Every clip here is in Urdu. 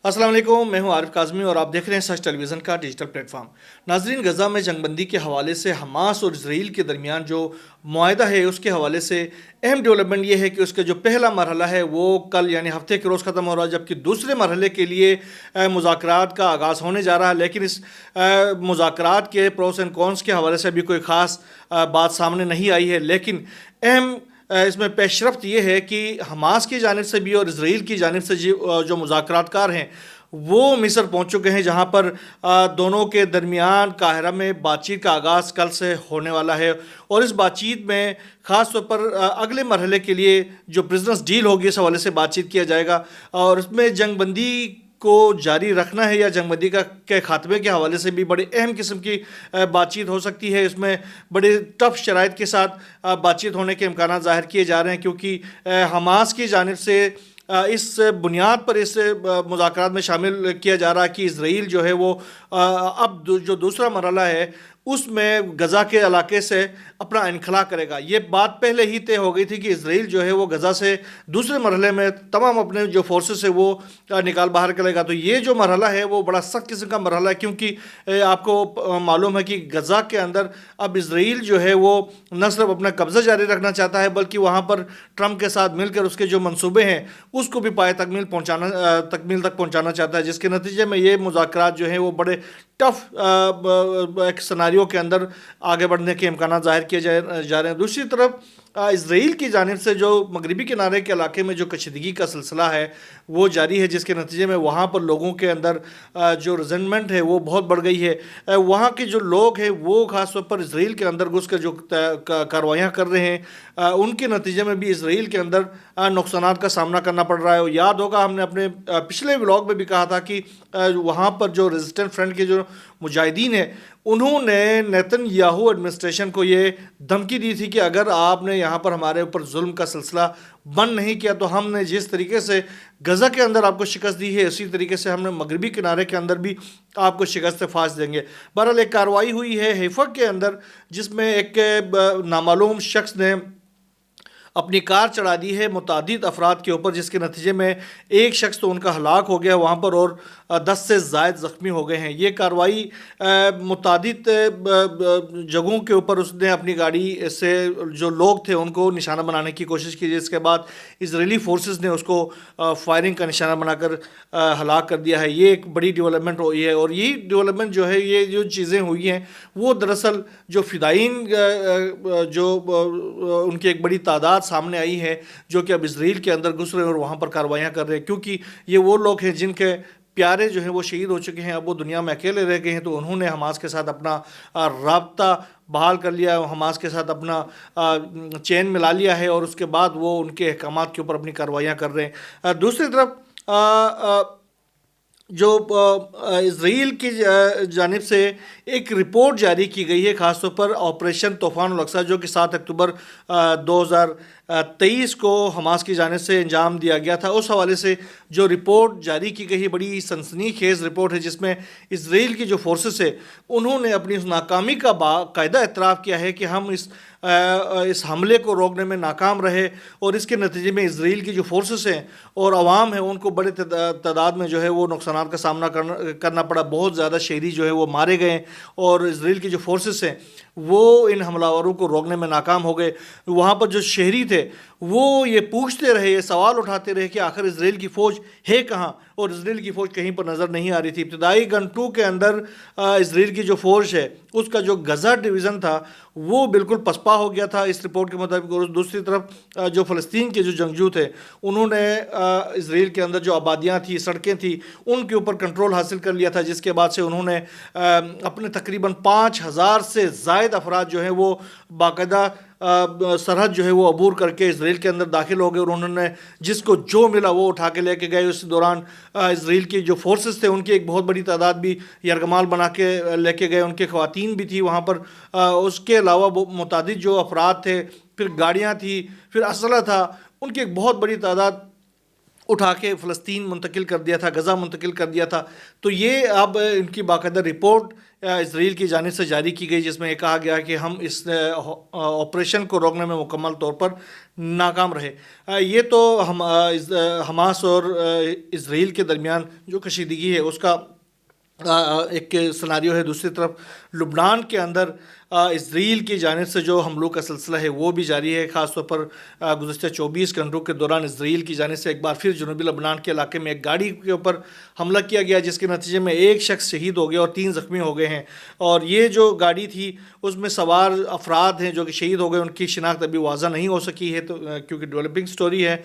السلام علیکم، میں ہوں عارف کاظمی اور آپ دیکھ رہے ہیں سچ ٹیلی ویژن کا ڈیجیٹل پلیٹ فارم۔ ناظرین، غزہ میں جنگ بندی کے حوالے سے حماس اور اسرائیل کے درمیان جو معاہدہ ہے اس کے حوالے سے اہم ڈیولپمنٹ یہ ہے کہ اس کا جو پہلا مرحلہ ہے وہ کل یعنی ہفتے کے روز ختم ہو رہا ہے، جبکہ دوسرے مرحلے کے لیے مذاکرات کا آغاز ہونے جا رہا ہے۔ لیکن اس مذاکرات کے پروس اینڈ کونس کے حوالے سے ابھی کوئی خاص بات سامنے نہیں آئی ہے، لیکن اہم اس میں پیش رفت یہ ہے کہ حماس کی جانب سے بھی اور اسرائیل کی جانب سے جو مذاکرات کار ہیں وہ مصر پہنچ چکے ہیں، جہاں پر دونوں کے درمیان قاہرہ میں بات چیت کا آغاز کل سے ہونے والا ہے، اور اس بات چیت میں خاص طور پر اگلے مرحلے کے لیے جو پرزنرز ڈیل ہوگی اس حوالے سے بات چیت کیا جائے گا، اور اس میں جنگ بندی کو جاری رکھنا ہے یا جنگ بندی کے خاتمے کے حوالے سے بھی بڑے اہم قسم کی بات چیت ہو سکتی ہے۔ اس میں بڑے ٹف شرائط کے ساتھ بات چیت ہونے کے امکانات ظاہر کیے جا رہے ہیں، کیونکہ حماس کی جانب سے اس بنیاد پر اس مذاکرات میں شامل کیا جا رہا ہے کہ اسرائیل جو ہے وہ اب جو دوسرا مرحلہ ہے اس میں غزہ کے علاقے سے اپنا انخلا کرے گا۔ یہ بات پہلے ہی طے ہو گئی تھی کہ اسرائیل جو ہے وہ غزہ سے دوسرے مرحلے میں تمام اپنے جو فورسز ہے وہ نکال باہر کرے گا۔ تو یہ جو مرحلہ ہے وہ بڑا سخت قسم کا مرحلہ ہے، کیونکہ آپ کو معلوم ہے کہ غزہ کے اندر اب اسرائیل جو ہے وہ نہ صرف اپنا قبضہ جاری رکھنا چاہتا ہے بلکہ وہاں پر ٹرمپ کے ساتھ مل کر اس کے جو منصوبے ہیں اس کو بھی پائے تکمیل تک پہنچانا چاتا ہے، جس کے نتیجے میں یہ مذاکرات جو ہیں وہ بڑے ٹف ایک سناریو کے اندر آگے بڑھنے کے امکانات ظاہر کیے جا رہے ہیں۔ دوسری طرف اسرائیل کی جانب سے جو مغربی کنارے کے علاقے میں جو کشیدگی کا سلسلہ ہے وہ جاری ہے، جس کے نتیجے میں وہاں پر لوگوں کے اندر جو ریزنٹمنٹ ہے وہ بہت بڑھ گئی ہے۔ وہاں کے جو لوگ ہیں وہ خاص طور پر اسرائیل کے اندر گھس کر جو کارروائیاں کر رہے ہیں ان کے نتیجے میں بھی اسرائیل کے اندر نقصانات کا سامنا کرنا پڑ رہا ہے۔ اور یاد ہوگا ہم نے اپنے پچھلے ولاگ میں بھی کہا تھا کہ وہاں پر جو ریزسٹنٹ فرنٹ کے جو مجاہدین ہیں انہوں نے نیتن یاہو ایڈمنسٹریشن کو یہ دھمکی دی تھی کہ اگر آپ نے یہاں پر ہمارے اوپر ظلم کا سلسلہ بند نہیں کیا تو ہم نے جس طریقے سے غزہ کے اندر آپ کو شکست دی ہے اسی طریقے سے ہم نے مغربی کنارے کے اندر بھی آپ کو شکست فاش دیں گے۔ بہرحال ایک کارروائی ہوئی ہے حیفا کے اندر جس میں ایک نامعلوم شخص نے اپنی کار چڑھا دی ہے متعدد افراد کے اوپر، جس کے نتیجے میں ایک شخص تو ان کا ہلاک ہو گیا وہاں پر اور 10 سے زائد زخمی ہو گئے ہیں۔ یہ کارروائی متعدد جگہوں کے اوپر اس نے اپنی گاڑی سے جو لوگ تھے ان کو نشانہ بنانے کی کوشش کی، جس کے بعد اسرائیلی فورسز نے اس کو فائرنگ کا نشانہ بنا کر ہلاک کر دیا ہے۔ یہ ایک بڑی ڈیولپمنٹ ہوئی ہے، اور یہی ڈیولپمنٹ جو ہے یہ جو چیزیں ہوئی ہیں وہ دراصل جو فدائین جو ان کی ایک بڑی تعداد سامنے آئی ہے جو کہ اب اسرائیل کے اندر گھس رہے ہیں اور وہاں پر کارروائیاں کر رہے ہیں، کیونکہ یہ وہ لوگ ہیں جن کے پیارے جو ہیں وہ شہید ہو چکے ہیں، اب وہ دنیا میں اکیلے رہ گئے ہیں، تو انہوں نے حماس کے ساتھ اپنا رابطہ بحال کر لیا ہے، حماس کے ساتھ اپنا چین ملا لیا ہے، اور اس کے بعد وہ ان کے احکامات کے اوپر اپنی کارروائیاں کر رہے ہیں۔ دوسری طرف جو اسرائیل کی جانب سے ایک رپورٹ جاری کی گئی ہے خاص طور پر آپریشن طوفان الاقصی جو کہ 7 اکتوبر 2023 کو حماس کی جانب سے انجام دیا گیا تھا، اس حوالے سے جو رپورٹ جاری کی گئی ہے بڑی سنسنی خیز رپورٹ ہے، جس میں اسرائیل کی جو فورسز ہے انہوں نے اپنی اس ناکامی کا باقاعدہ اعتراف کیا ہے کہ ہم اس حملے کو روکنے میں ناکام رہے، اور اس کے نتیجے میں اسرائیل کی جو فورسز ہیں اور عوام ہیں ان کو بڑے تعداد میں جو ہے وہ نقصانات کا سامنا کرنا پڑا، بہت زیادہ شہری جو ہے وہ مارے گئے، اور اسرائیل کی جو فورسز ہیں وہ ان حملہ آوروں کو روکنے میں ناکام ہو گئے۔ وہاں پر جو شہری تھے وہ یہ پوچھتے رہے، یہ سوال اٹھاتے رہے کہ آخر اسرائیل کی فوج ہے کہاں، اور اسرائیل کی فوج کہیں پر نظر نہیں آ رہی تھی۔ ابتدائی گھنٹوں کے اندر اسرائیل کی جو فوج ہے اس کا جو غزہ ڈویژن تھا وہ بالکل پسپا ہو گیا تھا اس رپورٹ کے مطابق، اور دوسری طرف جو فلسطین کے جو جنگجو تھے انہوں نے اسرائیل کے اندر جو آبادیاں تھیں سڑکیں تھیں ان کے اوپر کنٹرول حاصل کر لیا تھا، جس کے بعد سے انہوں نے اپنے تقریباً 5000 سے زائد افراد جو ہیں وہ باقاعدہ سرحد جو ہے وہ عبور کر کے اسرائیل کے اندر داخل ہو گئے، اور انہوں نے جس کو جو ملا وہ اٹھا کے لے کے گئے۔ اس دوران اسرائیل کی جو فورسز تھے ان کی ایک بہت بڑی تعداد بھی یرغمال بنا کے لے کے گئے، ان کے خواتین بھی تھی وہاں پر، اس کے علاوہ متعدد جو افراد تھے، پھر گاڑیاں تھیں، پھر اسلحہ تھا، ان کی ایک بہت بڑی تعداد اٹھا کے فلسطین منتقل کر دیا تھا، غزہ منتقل کر دیا تھا. تو یہ اب ان کی باقاعدہ رپورٹ اسرائیل کی جانب سے جاری کی گئی، جس میں یہ کہا گیا کہ ہم اس آپریشن کو روکنے میں مکمل طور پر ناکام رہے. یہ تو حماس اور اسرائیل کے درمیان جو کشیدگی ہے اس کا ایک سناریو ہے. دوسری طرف لبنان کے اندر اسرائیل کی جانب سے جو حملوں کا سلسلہ ہے وہ بھی جاری ہے. خاص طور پر گزشتہ 24 گھنٹوں کے دوران اسرائیل کی جانب سے ایک بار پھر جنوبی لبنان کے علاقے میں ایک گاڑی کے اوپر حملہ کیا گیا، جس کے نتیجے میں ایک شخص شہید ہو گیا اور 3 زخمی ہو گئے ہیں. اور یہ جو گاڑی تھی اس میں سوار افراد ہیں جو کہ شہید ہو گئے، ان کی شناخت ابھی واضح نہیں ہو سکی ہے، تو کیونکہ ڈیولپنگ سٹوری ہے.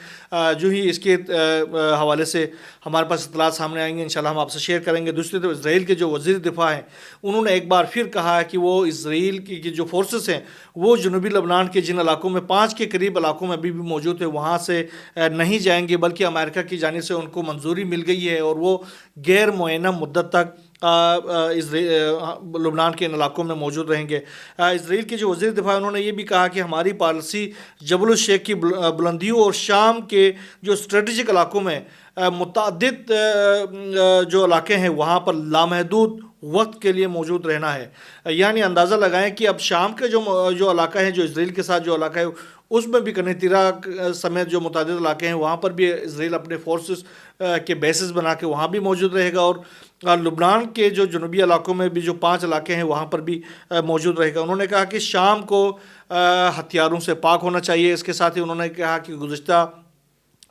جو ہی اس کے حوالے سے ہمارے پاس اطلاعات سامنے آئیں گے انشاءاللہ ہم آپ سے شیئر کریں گے. دوسری طرف اسرائیل کے جو وزیر دفاع ہیں انہوں نے ایک بار پھر کہا ہے کہ وہ اسرائیل کی جو فورسز ہیں وہ جنوبی لبنان کے جن علاقوں میں 5 کے قریب علاقوں میں ابھی بھی موجود ہے وہاں سے نہیں جائیں گے، بلکہ امریکہ کی جانب سے ان کو منظوری مل گئی ہے اور وہ غیر معینہ مدت تک لبنان کے ان علاقوں میں موجود رہیں گے. اسرائیل کے جو وزیر دفاع انہوں نے یہ بھی کہا کہ ہماری پالیسی جبل الشیخ کی بلندیوں اور شام کے جو اسٹریٹجک علاقوں میں متعدد جو علاقے ہیں وہاں پر لامحدود وقت کے لیے موجود رہنا ہے. یعنی اندازہ لگائیں کہ اب شام کے جو علاقہ ہے، جو اسرائیل کے ساتھ جو علاقہ ہے اس میں بھی قنیطرہ سمیت جو متعدد علاقے ہیں وہاں پر بھی اسرائیل اپنے فورسز کے بیسز بنا کے وہاں بھی موجود رہے گا، اور لبنان کے جو جنوبی علاقوں میں بھی جو 5 علاقے ہیں وہاں پر بھی موجود رہے گا. انہوں نے کہا کہ شام کو ہتھیاروں سے پاک ہونا چاہیے. اس کے ساتھ ہی انہوں نے کہا کہ گزشتہ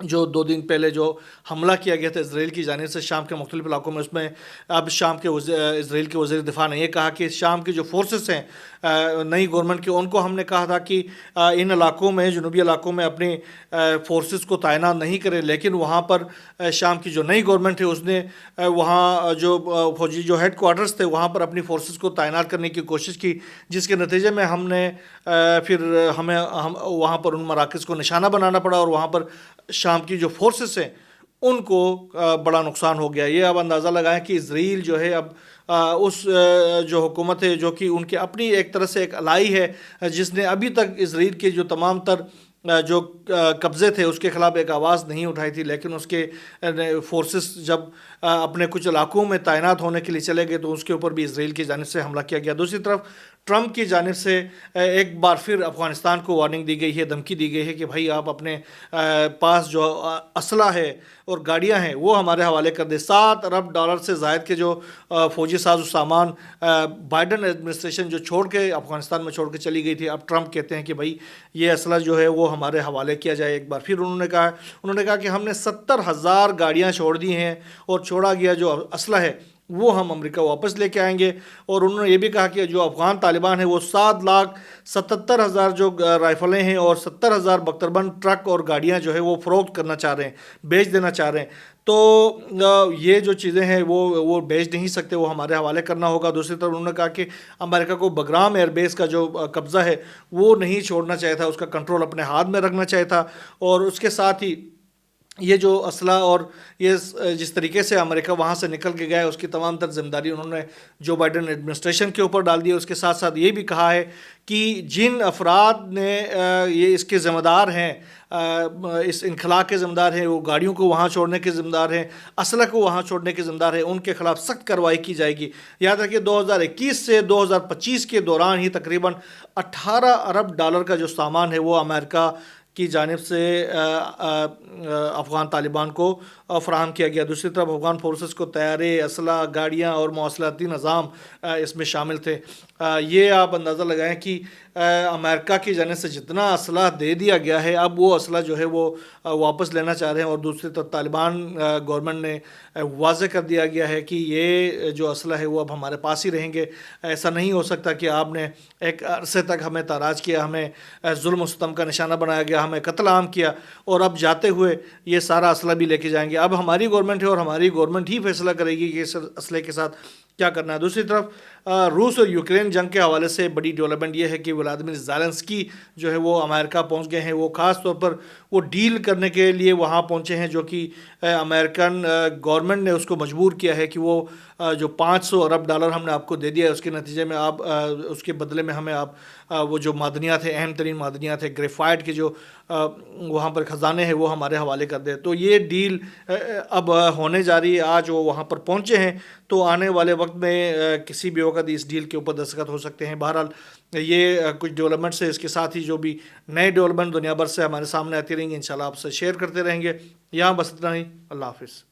جو 2 دن پہلے جو حملہ کیا گیا تھا اسرائیل کی جانب سے شام کے مختلف علاقوں میں، اس میں اب شام کے اسرائیل کے وزیر دفاع نے یہ کہا کہ شام کی جو فورسز ہیں نئی گورنمنٹ کے، ان کو ہم نے کہا تھا کہ ان علاقوں میں، جنوبی علاقوں میں اپنی فورسز کو تعینات نہیں کرے، لیکن وہاں پر شام کی جو نئی گورنمنٹ ہے اس نے وہاں جو فوجی جو ہیڈ کوارٹرز تھے وہاں پر اپنی فورسز کو تعینات کرنے کی کوشش کی، جس کے نتیجے میں ہمیں وہاں پر ان مراکز کو نشانہ بنانا پڑا اور وہاں پر شام کی جو فورسز ہیں ان کو بڑا نقصان ہو گیا. یہ اب اندازہ لگائیں کہ اسرائیل جو ہے اب اس جو حکومت ہے جو کہ ان کے اپنی ایک طرح سے ایک الائی ہے، جس نے ابھی تک اسرائیل کے جو تمام تر جو قبضے تھے اس کے خلاف ایک آواز نہیں اٹھائی تھی، لیکن اس کے فورسز جب اپنے کچھ علاقوں میں تعینات ہونے کے لیے چلے گئے تو اس کے اوپر بھی اسرائیل کی جانب سے حملہ کیا گیا. دوسری طرف ٹرمپ کی جانب سے ایک بار پھر افغانستان کو وارننگ دی گئی ہے، دھمکی دی گئی ہے کہ بھائی آپ اپنے پاس جو اسلحہ ہے اور گاڑیاں ہیں وہ ہمارے حوالے کر دیں. $7 ارب سے زائد کے جو فوجی ساز و سامان بائیڈن ایڈمنسٹریشن جو چھوڑ کے افغانستان میں چھوڑ کے چلی گئی تھی، اب ٹرمپ کہتے ہیں کہ بھائی یہ اسلحہ جو ہے وہ ہمارے حوالے کیا جائے. ایک بار پھر انہوں نے کہا کہ ہم نے 70,000 گاڑیاں چھوڑ دی ہیں اور چھوڑا گیا جو اسلحہ ہے وہ ہم امریکہ واپس لے کے آئیں گے. اور انہوں نے یہ بھی کہا کہ جو افغان طالبان ہیں وہ 7,77,000 جو رائفلیں ہیں اور 70,000 بختربند ٹرک اور گاڑیاں جو ہے وہ فروخت کرنا چاہ رہے ہیں، بیچ دینا چاہ رہے ہیں. تو یہ جو چیزیں ہیں وہ بیچ نہیں سکتے، وہ ہمارے حوالے کرنا ہوگا. دوسری طرف انہوں نے کہا کہ امریکہ کو بگرام ایئر بیس کا جو قبضہ ہے وہ نہیں چھوڑنا چاہیے تھا، اس کا کنٹرول اپنے ہاتھ میں رکھنا چاہیے تھا. اور اس کے ساتھ ہی یہ جو اسلحہ اور یہ جس طریقے سے امریکہ وہاں سے نکل کے گیا ہے اس کی تمام تر ذمہ داری انہوں نے جو بائیڈن ایڈمنسٹریشن کے اوپر ڈال دی ہے. اس کے ساتھ ساتھ یہ بھی کہا ہے کہ جن افراد نے یہ اس کے ذمہ دار ہیں، اس انخلاء کے ذمہ دار ہیں، وہ گاڑیوں کو وہاں چھوڑنے کے ذمہ دار ہیں، اسلحہ کو وہاں چھوڑنے کے ذمہ دار ہیں، ان کے خلاف سخت کارروائی کی جائے گی. یاد رکھیے 2021 سے 2025 کے دوران ہی تقریباً $18 ارب کا جو سامان ہے وہ امریکہ کی جانب سے افغان طالبان کو فراہم کیا گیا. دوسری طرف افغان فورسز کو طیارے، اسلحہ، گاڑیاں اور مواصلاتی نظام اس میں شامل تھے. یہ آپ اندازہ لگائیں کہ امریکہ کی جانب سے جتنا اسلحہ دے دیا گیا ہے اب وہ اسلحہ جو ہے وہ واپس لینا چاہ رہے ہیں. اور دوسری طرف طالبان گورنمنٹ نے واضح کر دیا گیا ہے کہ یہ جو اسلحہ ہے وہ اب ہمارے پاس ہی رہیں گے. ایسا نہیں ہو سکتا کہ آپ نے ایک عرصے تک ہمیں تاراج کیا، ہمیں ظلم و ستم کا نشانہ بنایا گیا، ہمیں قتل عام کیا، اور اب جاتے ہوئے یہ سارا اسلحہ بھی لے کے جائیں گے. اب ہماری گورنمنٹ ہے اور ہماری گورنمنٹ ہی فیصلہ کرے گی کہ اس اسلحے کے ساتھ کیا کرنا ہے. دوسری طرف روس اور یوکرین جنگ کے حوالے سے بڑی ڈیولپمنٹ یہ ہے کہ ولادیمیر زیلنسکی جو ہے وہ امریکہ پہنچ گئے ہیں. وہ خاص طور پر وہ ڈیل کرنے کے لیے وہاں پہنچے ہیں جو کہ امریکن گورنمنٹ نے اس کو مجبور کیا ہے کہ وہ جو $500 ارب ہم نے آپ کو دے دیا ہے اس کے نتیجے میں آپ اس کے بدلے میں ہمیں آپ وہ جو معدنیات ہیں، اہم ترین معدنیات ہیں، گریفائٹ کے جو وہاں پر خزانے ہیں وہ ہمارے حوالے کر دیں. تو یہ ڈیل اب ہونے جا رہی ہے. آج وہ وہاں پر پہنچے ہیں تو آنے والے وقت میں کسی بھی وقت اس ڈیل کے اوپر دستخط ہو سکتے ہیں. بہرحال یہ کچھ ڈیولپمنٹس ہے. اس کے ساتھ ہی جو بھی نئے ڈیولپمنٹ دنیا بھر سے ہمارے سامنے آتی رہیں گے انشاءاللہ آپ سے شیئر کرتے رہیں گے. یہاں بس اتنا ہی. اللہ حافظ.